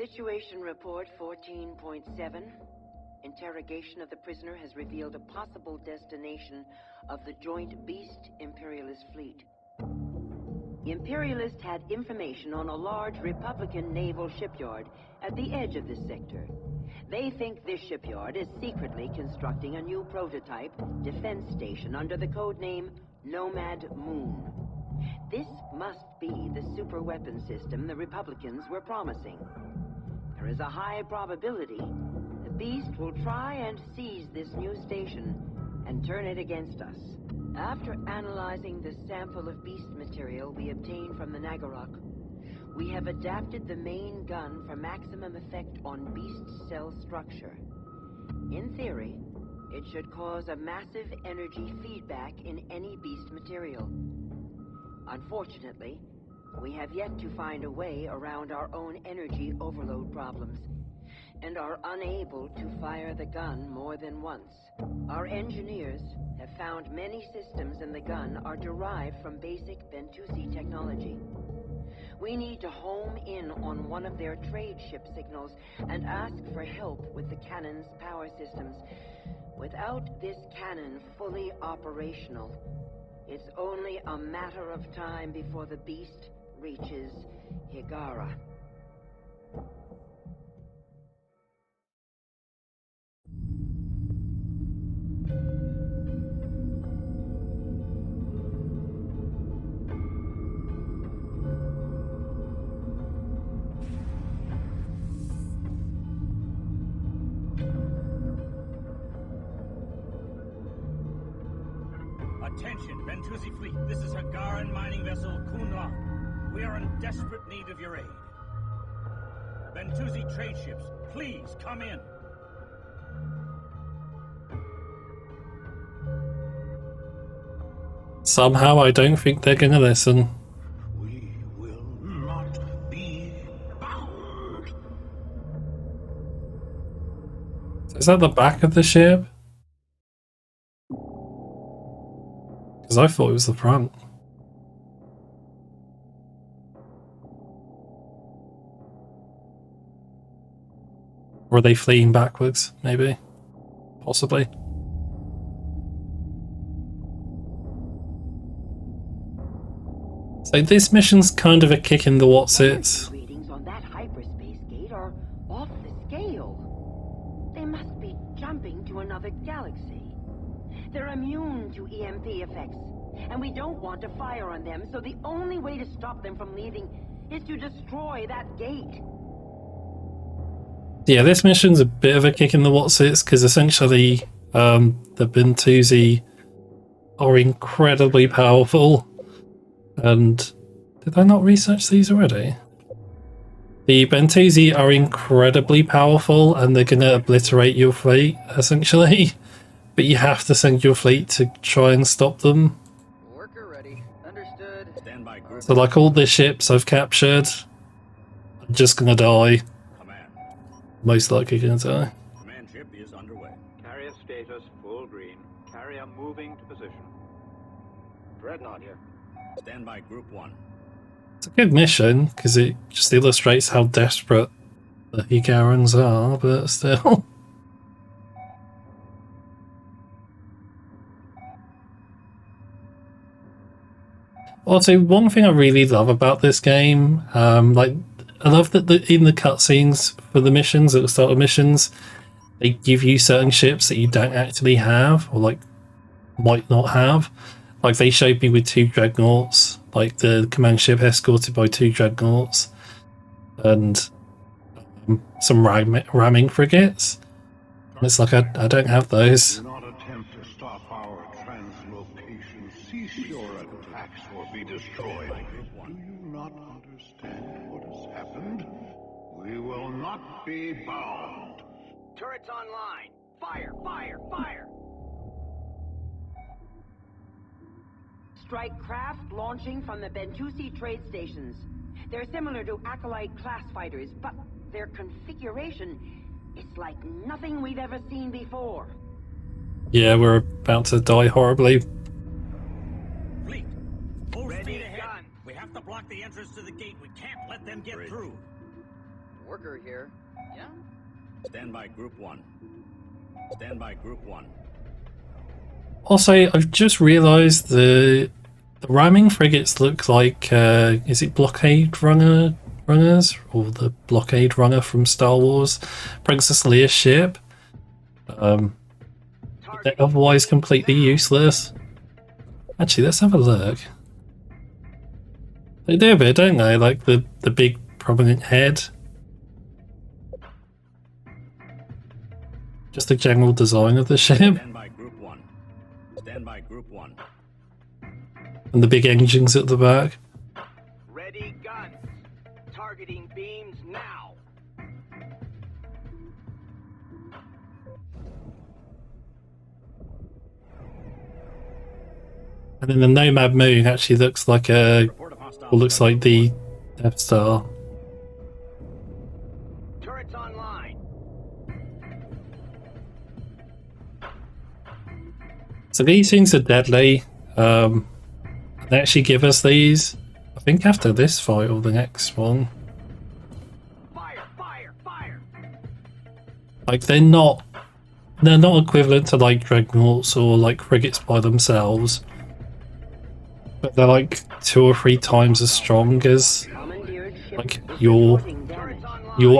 Situation report 14.7. Interrogation of the prisoner has revealed a possible destination of the joint Beast Imperialist fleet. The Imperialists had information on a large Republican naval shipyard at the edge of this sector. They think this shipyard is secretly constructing a new prototype defense station under the codename Nomad Moon. This must be the super weapon system the Republicans were promising. There is a high probability the Beast will try and seize this new station and turn it against us. After analyzing the sample of Beast material we obtained from the Nagorok, we have adapted the main gun for maximum effect on Beast cell structure. In theory, it should cause a massive energy feedback in any Beast material. Unfortunately, we have yet to find a way around our own energy overload problems, and are unable to fire the gun more than once. Our engineers have found many systems in the gun are derived from basic Bentusi technology. We need to home in on one of their trade ship signals and ask for help with the cannon's power systems. Without this cannon fully operational, it's only a matter of time before the Beast reaches Higara. Attention, Bentusi fleet. This is Hagaran mining vessel Kunlan. We are in desperate need of your aid. Bentusi trade ships, please come in. Somehow I don't think they're gonna listen. We will not be bound. Is that the back of the ship? Because I thought it was the front. Or are they fleeing backwards, maybe? Possibly. So this mission's kind of a kick in the what's-its. Readings on that hyperspace gate are off the scale. They must be jumping to another galaxy. They're immune to EMP effects, and we don't want to fire on them, so the only way to stop them from leaving is to destroy that gate. Yeah, this mission's a bit of a kick in the what's-its, because essentially the Bentusi are incredibly powerful. And did I not research these already? The Bentusi are incredibly powerful and they're going to obliterate your fleet, essentially. But you have to send your fleet to try and stop them. Worker ready. Understood. Stand by group. So like all the ships I've captured, I'm just going to die. Command. Most likely going to die. Command ship is underway. Carrier status full green. Carrier moving to position. Dreadnought here. Stand by group 1. It's a good mission, because it just illustrates how desperate the Higarans are, but still. Also, one thing I really love about this game, I love that in the cutscenes for the missions, at the start of missions, they give you certain ships that you don't actually have, or might not have. Like they showed me with 2 dreadnoughts, like the command ship escorted by 2 dreadnoughts, and some ramming frigates. And it's like I don't have those. Do not attempt to stop our translocation. Cease your attacks or be destroyed. Do you not understand what has happened? We will not be bound. Turrets online. Fire, fire, fire! Strike craft launching from the Bentusi trade stations. They're similar to Acolyte class fighters, but their configuration is like nothing we've ever seen before. Yeah, we're about to die horribly. Fleet, full speed ahead. We have to block the entrance to the gate. We can't let them get through. Worker here. Yeah? Stand by Group 1. Stand by Group 1. Also, I've just realised the ramming frigates look like is it blockade runners or the blockade runner from Star Wars, Princess Leia's ship? They're otherwise completely useless. Actually, let's have a look. They do a bit, don't they? Like the big prominent head. Just the general design of the ship. Stand by Group 1. Stand by Group 1. And the big engines at the back. Ready guns. Targeting beams now. And then the Nomad Moon actually looks like the Death Star. Turrets online. So these things are deadly. They actually give us these, I think, after this fight or the next one. Fire, fire, fire. Like they're not equivalent to like dreadnoughts or like frigates by themselves, but they're like 2 or 3 times as strong as like your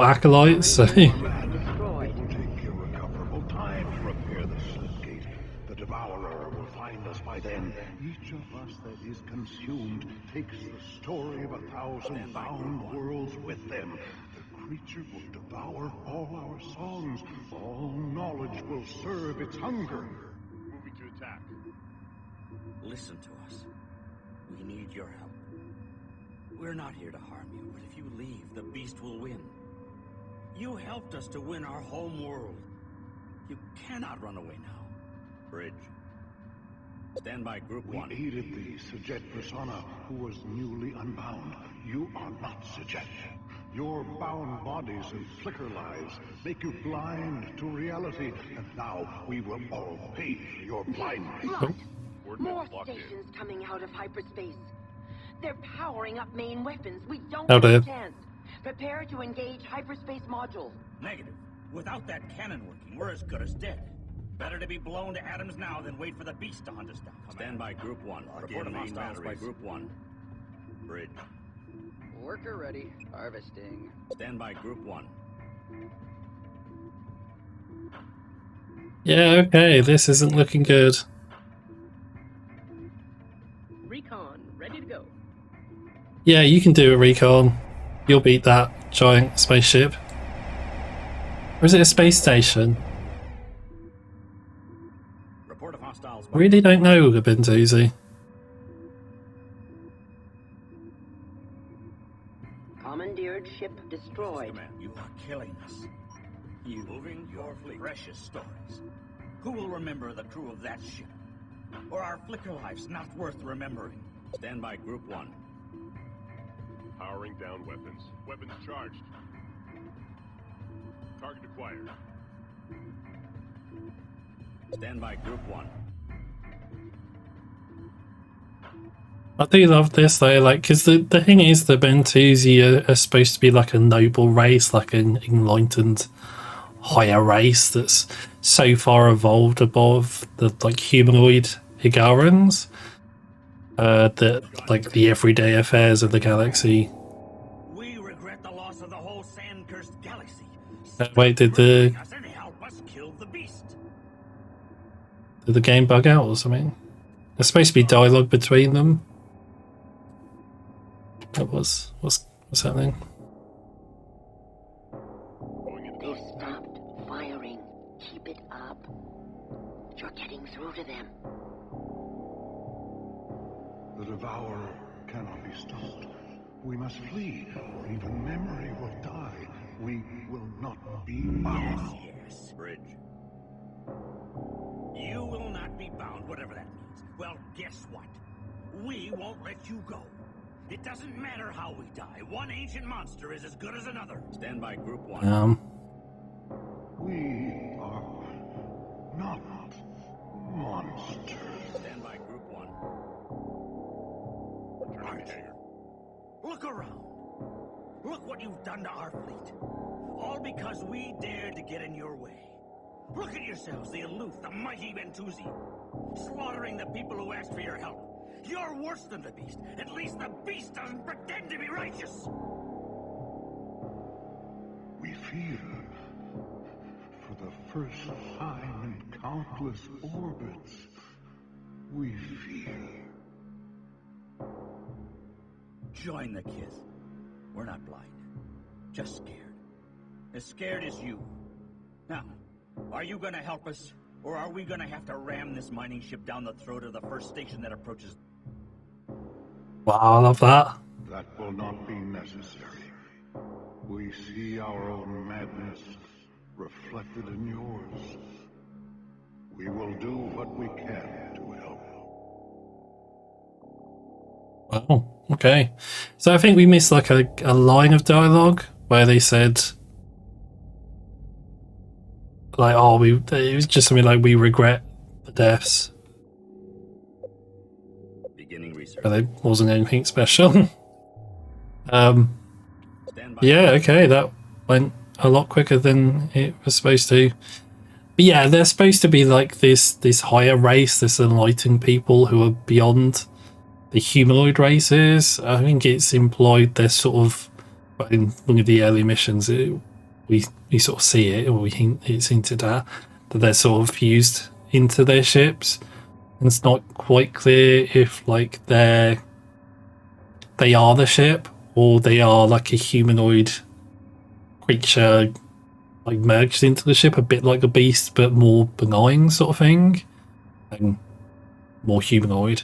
acolytes. So. It will take irrecoverable time to repair the slipgate. The Devourer will find us by then. Each of us that is consumed takes the story of 1,000 bound worlds with them. The creature will devour all our songs. All knowledge will serve its hunger. Moving to attack. Listen to us. We need your help. We're not here to harm you, but if you leave, the beast will win. You helped us to win our home world. You cannot run away now. Bridge. Stand by Group 1. We aided the Sajet persona who was newly unbound. You are not Sajet. Your bound bodies and flicker lives make you blind to reality, and now we will all pay for your blindness. Blood! More stations coming out of hyperspace. They're powering up main weapons. We don't have a chance. Prepare to engage hyperspace module. Negative. Without that cannon working, we're as good as dead. Better to be blown to atoms now than wait for the beast to hunt us down. Stand by Group 1. Report of hostiles by Group 1. Bridge. Worker ready. Harvesting. Stand by Group 1. Yeah, okay, this isn't looking good. Recon, ready to go. Yeah, you can do a recon. You'll beat that giant spaceship. Or is it a space station? Report of hostiles I by really don't know the Bentusi. Commandeered ship destroyed. Command, you are killing us. You moving your fleet. Precious stories. Who will remember the crew of that ship? Or our flicker lives not worth remembering? Stand by Group 1. Powering down weapons. Weapons charged. Target acquired. Stand by Group 1. I do love this though, like, because the thing is, the Bentusi are supposed to be like a noble race, like an enlightened higher race that's so far evolved above the like humanoid Higarans that like the everyday affairs of the galaxy. We regret the loss of the whole sand-cursed galaxy. Wait, did And help us kill the beast. the game bug out or something? There's supposed to be dialogue between them. What's happening? They've stopped firing. Keep it up. You're getting through to them. The Devourer cannot be stopped. We must flee, or even memory will die. We will not be bound. Yes, Bridge. You will not be bound, whatever that means. Well, guess what? We won't let you go. It doesn't matter how we die. One ancient monster is as good as another. Stand by Group 1. We are not monsters. Stand by Group 1. Returning to hangar. Look around. Look what you've done to our fleet. All because we dared to get in your way. Look at yourselves, the aloof, the mighty Bentusi. Slaughtering the people who asked for your help. You're worse than the beast. At least the beast doesn't pretend to be righteous. We fear. For the first time in countless orbits, we fear. Join the kids. We're not blind. Just scared. As scared as you. Now, are you gonna help us? Or are we gonna have to ram this mining ship down the throat of the first station that approaches? Wow, I love that. That will not be necessary. We see our own madness reflected in yours. We will do what we can to help. Oh, okay. So I think we missed like a line of dialogue where they said, like, oh, it was just something like, we regret the deaths. Beginning research. But it wasn't anything special. Stand by. Yeah, okay, that went a lot quicker than it was supposed to. But yeah, they're supposed to be like this higher race, this enlightened people who are beyond the humanoid races. I think it's implied they're sort of, in one of the early missions, we sort of see it, or it's hinted at, that they're sort of fused into their ships. And it's not quite clear if like they are the ship, or they are like a humanoid creature like merged into the ship, a bit like a beast but more benign sort of thing, and more humanoid,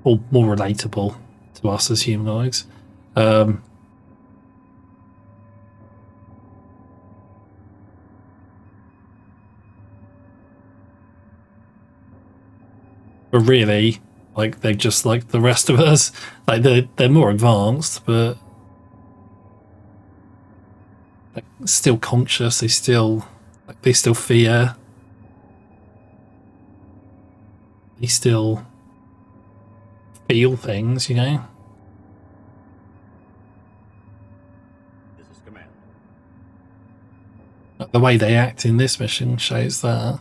or more relatable to us as humanoids. But really, like, they're just like the rest of us. Like, they're more advanced, but like, still conscious. They still fear. They still feel things, you know. This is command. The way they act in this mission shows that.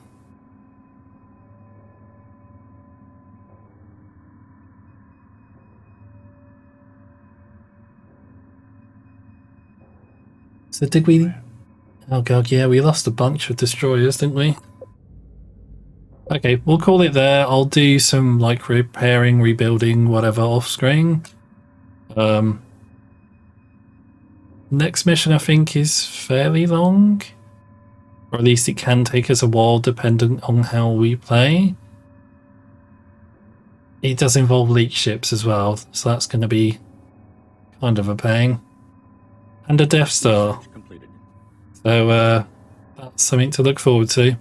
So did we... Oh god, yeah, we lost a bunch of destroyers, didn't we? Okay, we'll call it there. I'll do some, like, repairing, rebuilding, whatever, off-screen. Next mission, I think, is fairly long. Or at least it can take us a while, dependent on how we play. It does involve leech ships as well, so that's going to be kind of a pain. And a Death Star. So that's something to look forward to.